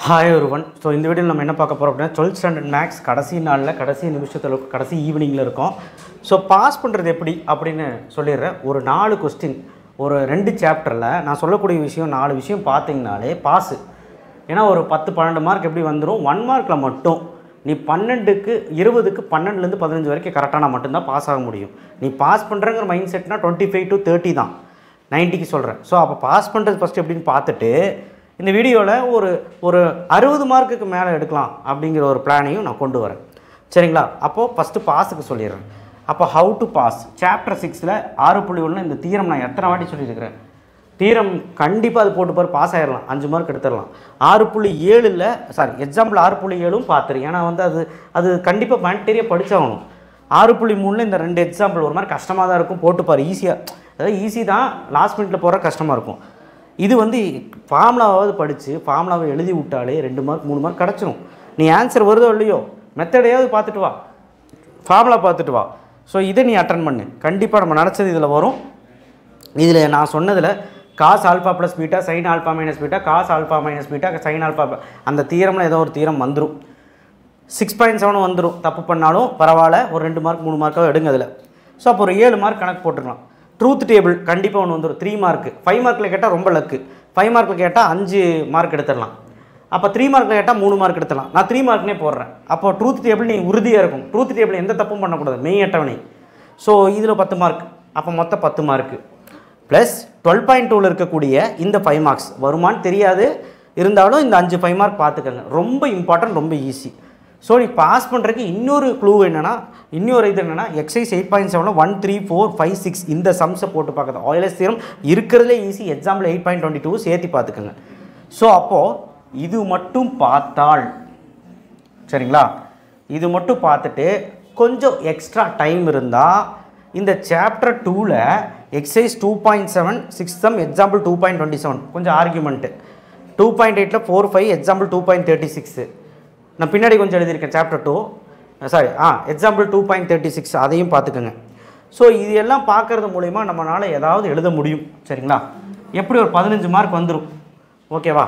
Hi ஒருவன். So இந்த வீடியோவில் நம்ம என்ன பார்க்க போகிறோம் அப்படின்னா 12th ஸ்டாண்டர்ட் மேக்ஸ் கடைசி நாளில் கடைசி நிமிஷத்தில் கடைசி ஈவினிங்கில் இருக்கும். ஸோ பாஸ் பண்ணுறது எப்படி அப்படின்னு சொல்லிடுறேன். ஒரு 4 கொஸ்டின் ஒரு 2 சாப்டரில் நான் சொல்லக்கூடிய விஷயம் 4 விஷயம் பார்த்தீங்கனாலே பாஸு. ஏன்னா ஒரு 10-12 மார்க் எப்படி வந்துடும், 1 மார்க்கில் மட்டும் நீ 12க்கு 20க்கு 12லேருந்து 15 வரைக்கும் கரெக்டானா மட்டும்தான் பாஸ் ஆக முடியும். நீ பாஸ் பண்ணுறங்கிற மைண்ட் செட்னா 25 to 30 தான், 90க்கு சொல்கிறேன். ஸோ அப்போ பாஸ் பண்ணுறது ஃபஸ்ட்டு எப்படின்னு பார்த்துட்டு இந்த வீடியோவில் ஒரு 60 மார்க்குக்கு மேலே எடுக்கலாம் அப்படிங்கிற ஒரு பிளானையும் நான் கொண்டு வரேன். சரிங்களா? அப்போது ஃபஸ்ட்டு பாஸுக்கு சொல்லிடுறேன். அப்போ ஹவு டு பாஸ் சாப்டர் 6ல் 6.1 இந்த தீரம் நான் எத்தனை வாட்டி சொல்லியிருக்கிறேன். தீரம் கண்டிப்பாக அது போட்டு பாரு, பாஸ் ஆகிடலாம், 5 மார்க் எடுத்துடலாம். 6.7ல் எக்ஸாம்பிள் 6.7ம் பார்த்துரு. ஏன்னா அது கண்டிப்பாக மேண்டேரியாக படித்தாகணும். 6.3ல் இந்த 2 எக்ஸாம்பிள் ஒரு மாதிரி கஷ்டமாக தான் இருக்கும், போட்டுப்பார். ஈஸியாக, அதாவது ஈஸி தான், லாஸ்ட் மினிட்ல போகிற கஷ்டமாக இருக்கும். இது ஃபார்முலாவாவது படித்து ஃபார்முலாவை எழுதி விட்டாலே 2 மார்க் 3 மார்க் கிடச்சிடும். நீ ஆன்சர் வருதோ இல்லையோ மெத்தடையாவது பார்த்துட்டு வா, ஃபார்முலா பார்த்துட்டு வா. ஸோ இதை நீ அட்டன் பண்ணு, கண்டிப்பாக நம்ம நினச்சது இதில் வரும். இதில் நான் சொன்னதில் cos alpha plus beta sin alpha minus beta cos alpha minus beta sin alpha, அந்த தீரமில் ஏதோ ஒரு தீரம் வந்துடும். 6.7 வந்துடும். தப்பு பண்ணாலும் பரவாயில்ல, ஒரு 2 மார்க் 3 மார்க்காக எடுங்க அதில். ஸோ அப்போ ஒரு 7 மார்க் கணக்கு போட்டுக்கலாம். ட்ரூத் டேபிள் கண்டிப்பாக ஒன்று வந்துடும். 3 மார்க்கு. 5 மார்க்கில் கேட்டால் ரொம்ப லக்கு. 5 மார்க்கில் கேட்டால் 5 மார்க் எடுத்துடலாம். அப்போ 3 மார்க்கில் கேட்டால் 3 மார்க் எடுத்துடலாம். நான் 3 மார்க்னே போடுறேன். அப்போ ட்ரூத் டேபிள் நீ உறுதியாக இருக்கும். ட்ரூத் டேபிள் எந்த தப்பும் பண்ணக்கூடாது, மெய் அட்டவணை. ஸோ இதில் 10 மார்க், அப்போ மொத்தம் 10 மார்க்கு ப்ளஸ் 12.2ல் இருக்கக்கூடிய இந்த 5 மார்க்ஸ் வருமானு தெரியாது, இருந்தாலும் இந்த 5 மார்க் பார்த்துக்கங்க. ரொம்ப இம்பார்ட்டன்ட், ரொம்ப ஈஸி. ஸோ நீ பாஸ் பண்ணுறதுக்கு இன்னொரு க்ளூ என்னென்னா, இன்னொரு இது என்னென்னா, எக்ஸைஸ் 8.7 1 3 4 5 6 இந்த சம்ஸை போட்டு பார்க்குறது. ஆயிலர்ஸ் தியரம் இருக்கிறதுலே ஈஸி. எக்ஸாம்பிள் 8.22 சேர்த்து பார்த்துக்கோங்க. ஸோ அப்போது இது மட்டும் பார்த்தால் சரிங்களா, இது மட்டும் பார்த்துட்டு கொஞ்சம் எக்ஸ்ட்ரா டைம் இருந்தால் இந்த சாப்டர் 2ல் எக்ஸைஸ் 2.7 6 சம் எக்ஸாம்பிள் 2.27 கொஞ்சம் ஆர்குமெண்ட்டு, 2.8ல் 4 5 எக்ஸாம்பிள் 2.36 நான் பின்னாடி கொஞ்சம் எழுதியிருக்கேன். சாப்டர் 2 எக்ஸாம்பிள் 2.36 அதையும் பார்த்துக்கோங்க. ஸோ இது எல்லாம் பார்க்குறது மூலிமா நம்மளால் ஏதாவது எழுத முடியும். சரிங்களா? எப்படி ஒரு 15 மார்க் வந்துடும். ஓகேவா?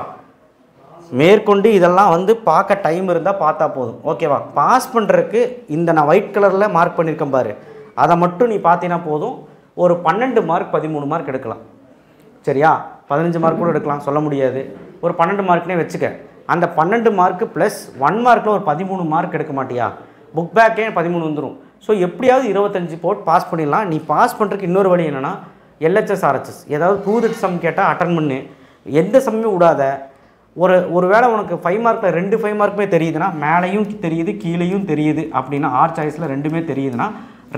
மேற்கொண்டு இதெல்லாம் பார்க்க டைம் இருந்தால் பார்த்தா போதும். ஓகேவா? பாஸ் பண்ணுறதுக்கு இந்த நான் ஒயிட் கலரில் மார்க் பண்ணியிருக்கேன் பாரு, அதை மட்டும் நீ பார்த்தீங்கன்னா போதும். ஒரு 12 மார்க் 13 மார்க் எடுக்கலாம். சரியா? 15 மார்க் கூட எடுக்கலாம், சொல்ல முடியாது. ஒரு 12 மார்க்னே வச்சுக்க. அந்த 12 மார்க்கு ப்ளஸ் 1 மார்க்கில் ஒரு 13 மார்க் எடுக்க மாட்டியா, புக் பேக்கே 13 வந்துடும். ஸோ எப்படியாவது 25 போட்டு பாஸ் பண்ணிடலாம். நீ பாஸ் பண்ணுறதுக்கு இன்னொரு வழி என்னென்னா, எல்ஹெச்எஸ் ஆர்ஹெச்எஸ் ஏதாவது ப்ரூவ்ட் சம் கேட்டால் அட்டன் பண்ணு, எந்த சம்மே விடாத. ஒரு வேளை உனக்கு 5 மார்க்கில் 2 5 மார்க்குமே தெரியுதுன்னா, மேலேயும் தெரியுது கீழேயும் தெரியுது அப்படின்னா, ஆர் சாய்ஸில் 2மே தெரியுதுன்னா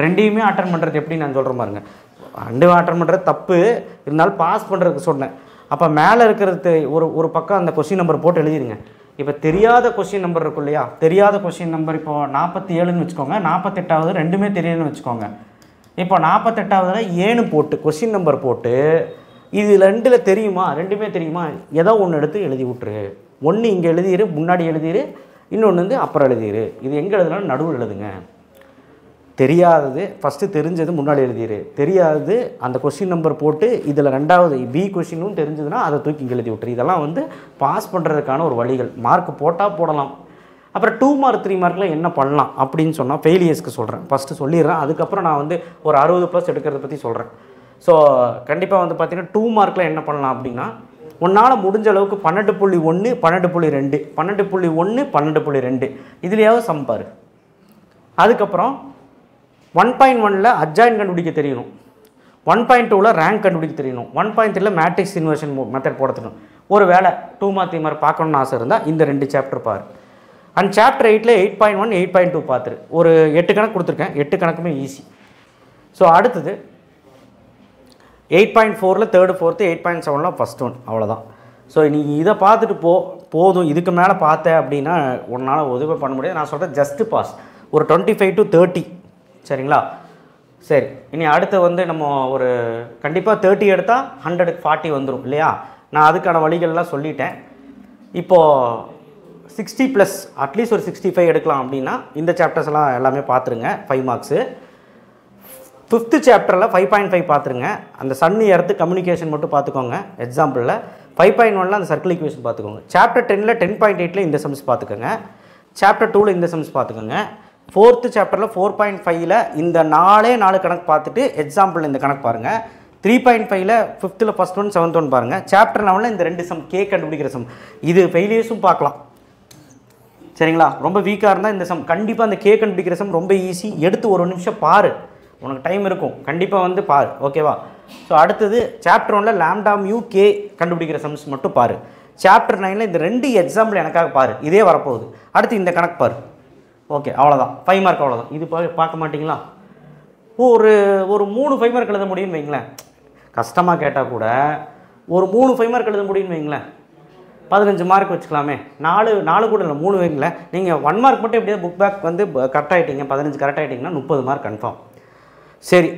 2யுமே அட்டன் பண்ணுறது எப்படி நான் சொல்கிறேன் பாருங்க. 2 அட்டன் பண்ணுறது தப்பு இருந்தாலும் பாஸ் பண்ணுறதுக்கு சொன்னேன். அப்போ மேலே இருக்கிறது ஒரு பக்கம் அந்த கொஸ்டின் நம்பர் போட்டு எழுதிடுங்க. இப்போ தெரியாத கொஸ்டின் நம்பர் இருக்கும் இல்லையா, தெரியாத கொஸ்டின் நம்பர் இப்போ 47ன்னு வச்சுக்கோங்க, 48வது 2மே தெரியுதுன்னு வச்சுக்கோங்க. இப்போ 48வதுல 7 போட்டு கொஸ்டின் நம்பர் போட்டு இது 2ல் தெரியுமா, 2மே தெரியுமா, ஏதோ ஒன்று எடுத்து எழுதி விட்டுரு. ஒன்று இங்கே எழுதிரு, முன்னாடி எழுதிரு, இன்னொன்று அப்புறம் எழுதிரு. இது எங்கே எழுதுனாலும் நடுவில் எழுதுங்க. தெரியாதது ஃபஸ்ட்டு, தெரிஞ்சது முன்னாடி எழுதிரு. தெரியாதது அந்த கொஸ்டின் நம்பர் போட்டு இதில் 2வது பி கொஸ்டினும் தெரிஞ்சதுன்னா அதை தூக்கி இங்கே எழுதி விட்டுரு. இதெல்லாம் பாஸ் பண்ணுறதுக்கான ஒரு வழிகள். மார்க் போட்டால் போடலாம். அப்புறம் 2 மார்க் 3 மார்க்கில் என்ன பண்ணலாம் அப்படின்னு சொன்னால் ஃபெயிலியர்ஸ்க்கு சொல்கிறேன். ஃபஸ்ட்டு சொல்லிடுறேன், அதுக்கப்புறம் நான் ஒரு 60+ எடுக்கிறத பற்றி சொல்கிறேன். ஸோ கண்டிப்பாக பார்த்தீங்கன்னா 2 மார்க்கில் என்ன பண்ணலாம் அப்படின்னா, உன்னால் முடிஞ்ச அளவுக்கு 12.1 12.2 12.1 12.2 இதுலையாவது சம்பாரு. அதுக்கப்புறம் 1.1ல் அட்ஜாயின் கண்டுபிடிக்க தெரியணும், 1.2ல் ரேங்க் கண்டுபிடிக்க தெரியணும், 1.3ல் மேட்ரிக்ஸ் இன்வர்ஷன் மெத்தட் போட தெரியணும். ஒரு வேளை 2 மார்க் 3 மார்க் பார்க்கணுன்னு ஆசை இருந்தால் இந்த 2 சாப்டர் பாரு. அண்ட் சாப்டர் 8ல் 8.1 8.2 பார்த்துரு. ஒரு 8 கணக்கு கொடுத்துருக்கேன், 8 கணக்குமே ஈஸி. ஸோ அடுத்தது 8.4ல் 3rd 4th 8.7ல் ஃபஸ்ட் ஒன், அவ்வளோதான். ஸோ நீ இதை பார்த்துட்டு போதும். இதுக்கு மேலே பார்த்தேன் அப்படின்னா உன்னால் உதவி பண்ண முடியாது. நான் சொல்கிறேன் ஜஸ்ட்டு பாஸ், ஒரு 25 to 30. சரிங்களா? சரி, இனி அடுத்து நம்ம ஒரு கண்டிப்பாக 30 எடுத்தால் 100க்கு 40 வந்துடும் இல்லையா? நான் அதுக்கான வழிகள்லாம் சொல்லிட்டேன். இப்போது 60+ அட்லீஸ்ட் ஒரு 65 எடுக்கலாம் அப்படின்னா இந்த சாப்டர்ஸ் எல்லாம் எல்லாமே பார்த்துருங்க. 5 மார்க்ஸு. 5th சாப்டரில் 5.5 பார்த்துருங்க. அந்த சன் எர்த்து கம்யூனிகேஷன் மட்டும் பார்த்துக்கோங்க. எக்ஸாம்பிளில் 5.1ல் அந்த சர்க்கிள் ஈக்குவேஷன் பார்த்துக்கோங்க. சாப்டர் 10ல் 10.8ல் இந்த சம்ஸ் பார்த்துக்கோங்க. சாப்டர் 2ல் இந்த சம்ஸ் பார்த்துக்கோங்க. 4th சாப்டரில் 4.5ல் இந்த 4 கணக்கு பார்த்துட்டு எக்ஸாம்பிள் இந்த கணக்கு பாருங்கள். 3.5ல் 5th first one 7th one பாருங்கள். சாப்டர் 11ல் இந்த 2 சம் கே கண்டுபிடிக்கிற சம். இது ஃபெயிலியர்ஸும் பார்க்கலாம். சரிங்களா? ரொம்ப வீக்காக இருந்தால் இந்த சம் கண்டிப்பாக அந்த கே கண்டுபிடிக்கிற சம் ரொம்ப ஈஸி. எடுத்து ஒரு நிமிஷம் பாரு, உனக்கு டைம் இருக்கும், கண்டிப்பாக வந்து பாரு. ஓகேவா? ஸோ அடுத்தது சாப்டர் 1ல் லாம்டா மியூ கே கண்டுபிடிக்கிற சம்ஸ் மட்டும் பாரு. சாப்டர் 9ல் இந்த 2 எக்ஸாம்பிள் எனக்காக பாரு. இதே வரப்போகுது. அடுத்து இந்த கணக்கு பாரு. ஓகே, அவ்வளோதான். 5 மார்க் அவ்வளோதான். இது பார்க்க மாட்டிங்களா? ஒரு 3 5 மார்க் எழுத முடியும்னு வைங்களேன். கஷ்டமாக கேட்டால் கூட ஒரு 3 5 மார்க் எழுத முடியும்னு வைங்களேன். 15 மார்க் வச்சுக்கலாமே. 4 கூட இல்லை, 3 வைங்களேன். நீங்கள் 1 மார்க் மட்டும் எப்படியா புக் பேக் வந்து கரெக்ட் ஆகிட்டீங்க, 15 கரெக்ட் ஆகிட்டிங்கன்னா 30 மார்க் கன்ஃபார்ம். சரி,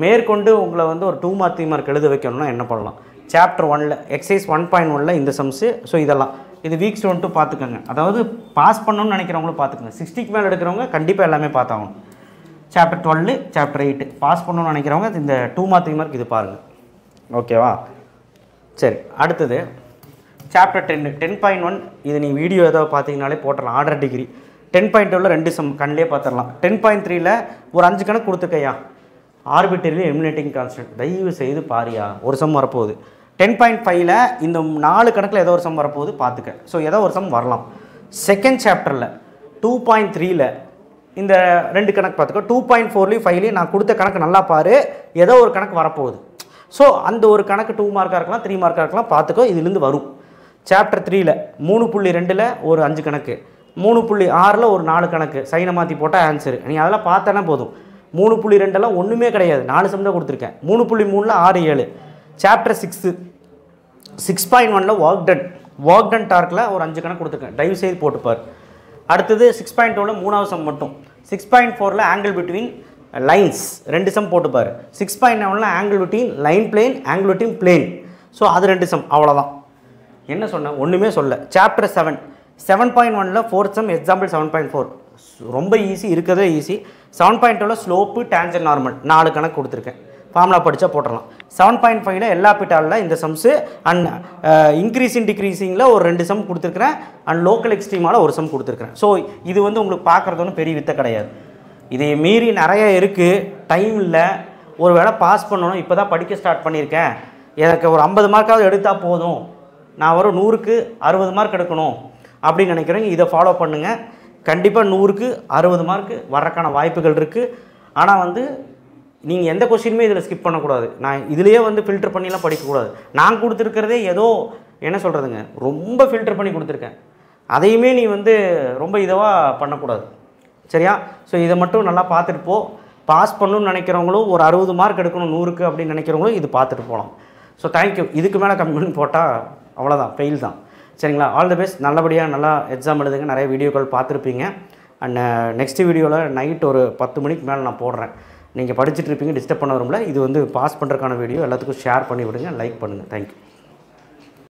மேற்கொண்டு உங்களை வந்து ஒரு 2 மார்க் 3 மார்க் எழுத வைக்கணும்னா என்ன பண்ணலாம்? சாப்டர் 1ல் எக்ஸசைஸ் 1.1ல் இந்த சம்ஸு. ஸோ இதெல்லாம் இது வீக்ஸ் 1 2 பார்த்துக்கோங்க. அதாவது பாஸ் பண்ணணும்னு நினைக்கிறவங்களும் பார்த்துக்கோங்க. 60க்கு மேலே எடுக்கிறவங்க கண்டிப்பாக எல்லாமே பார்த்தாகணும். சாப்டர் 12 சாப்டர் 8 பாஸ் பண்ணணும்னு நினைக்கிறவங்க இந்த 2 மார்க் 3 மார்க் இது பாருங்கள். ஓகேவா? சரி, அடுத்தது சாப்டர் 10.1 இது நீங்கள் வீடியோ ஏதாவது பார்த்தீங்கனாலே போட்டுடலாம். ஆர்டர் டிகிரி 10.2ல் 2 சம் கண்ணிலே பார்த்துடலாம். 10.3ல் ஒரு 5 கணக்கு கொடுத்துக்கையா. ஆர்பிட்டரி எலிமினேட்டிங் கான்ஸ்டன்ட் தயவு செய்து பாரியா. ஒரு சம் வரப்போகுது. 10.5ல் இந்த 4 கணக்கில் ஏதோ ஒரு சம் வரப்போகுது, பார்த்துக்க. ஸோ ஏதோ ஒரு சம் வரலாம். செகண்ட் சாப்டரில் 2.3ல் இந்த 2 கணக்கு பார்த்துக்கோ. 2.4லையும் 5லையும் நான் கொடுத்த கணக்கு நல்லா பாரு, ஏதோ ஒரு கணக்கு வரப்போகுது. ஸோ அந்த ஒரு கணக்கு 2 மார்க்காக இருக்கலாம், 3 மார்க்காக இருக்கலாம், பார்த்துக்கோ. இதுலேருந்து வரும். சாப்டர் 3ல் 3.2ல் ஒரு 5 கணக்கு, 3.6ல் ஒரு 4 கணக்கு, சைனை மாற்றி போட்டால் ஆன்சரு. நீ அதெல்லாம் பார்த்தானே போதும். 3.2 ஒன்றுமே கிடையாது, 4 சம் தான் கொடுத்துருக்கேன். 3.3ல் 6 7. சாப்டர் 6.1ல் ஒர்க் டன் டார்க்கில் ஒரு 5 கணக்கு கொடுத்துருக்கேன். தயவு செய்து போட்டுப்பார். அடுத்தது 6.2ல் 3வது சம் மட்டும். 6.4ல் ஆங்கிள் பிட்வீன் லைன்ஸ் 2 சம் போட்டுப்பார். 6.9ல் angle between line plane, angle between plane. So அது 2 சம், அவ்வளோதான். என்ன சொன்னேன்? ஒன்றுமே சொல்ல. சாப்டர் 7.1ல் 4th சம் எக்ஸாம்பிள் 7.4 ரொம்ப ஈஸி, இருக்கிறதே ஈஸி. 7.2ல் ஸ்லோப்பு டேஞ்சன் நார்மல் 4 கணக்கு கொடுத்துருக்கேன். ஃபார்முலா படித்தா போட்டுடலாம். 7.5ல் எல்லா பிட்டாலில் இந்த சம்ஸு அண்ட் இன்க்ரீஸிங் டிக்ரீஸிங்கில் ஒரு 2 சம் கொடுத்துருக்குறேன். அண்ட் லோக்கல் எக்ஸ்ட்ரீமால் ஒரு சம் கொடுத்துருக்குறேன். ஸோ இது வந்து உங்களுக்கு பார்க்குறது ஒன்றும் பெரிய வித்தை கிடையாது. இதை மீறி நிறைய இருக்குது, டைம் இல்லை. ஒரு வேளை பாஸ் பண்ணணும், இப்போ தான் படிக்க ஸ்டார்ட் பண்ணியிருக்கேன், எனக்கு ஒரு 50 மார்க்காவது எடுத்தால் போதும், நான் ஒரு 100க்கு 60 மார்க் எடுக்கணும் அப்படின்னு நினைக்கிறேங்க. இதை ஃபாலோ பண்ணுங்கள். கண்டிப்பாக 100க்கு 60 மார்க் வர்றதுக்கான வாய்ப்புகள் இருக்குது. ஆனால் வந்து நீங்கள் எந்த கொஸ்டினுமே இதில் ஸ்கிப் பண்ணக்கூடாது. நான் இதுலேயே வந்து ஃபில்டர் பண்ணிலாம் படிக்கக்கூடாது. நான் கொடுத்துருக்கிறதே ஏதோ என்ன சொல்கிறதுங்க, ரொம்ப ஃபில்டர் பண்ணி கொடுத்துருக்கேன். அதையுமே நீ வந்து ரொம்ப இதுவாக பண்ணக்கூடாது. சரியா? ஸோ இதை மட்டும் நல்லா பார்த்துட்டு போ. பாஸ் பண்ணணும்னு நினைக்கிறவங்களும் ஒரு 60 மார்க் எடுக்கணும் 100க்கு அப்படின்னு நினைக்கிறவங்களும் இது பார்த்துட்டு போகலாம். So thank you. இதுக்கு மேலே கம்மி பண்ணி போட்டால் அவ்வளோதான், ஃபெயில் தான். சரிங்களா? All the best. நல்லபடியாக நல்லா எக்ஸாம் எழுதுங்க. நிறைய வீடியோக்கள் பார்த்துருப்பீங்க. அண்ட் நெக்ஸ்ட் வீடியோவில் நைட் ஒரு 10 மணிக்கு மேலே நான் போடுறேன். நீங்கள் படிச்சுட்டு இருப்பீங்க, டிஸ்டர்ப் பண்ண வரும்ல. இது வந்து பாஸ் பண்ணுறதுக்கான வீடியோ. எல்லாத்துக்கும் ஷேர் பண்ணி விடுங்க, லைக் பண்ணுங்கள். தேங்க்யூ.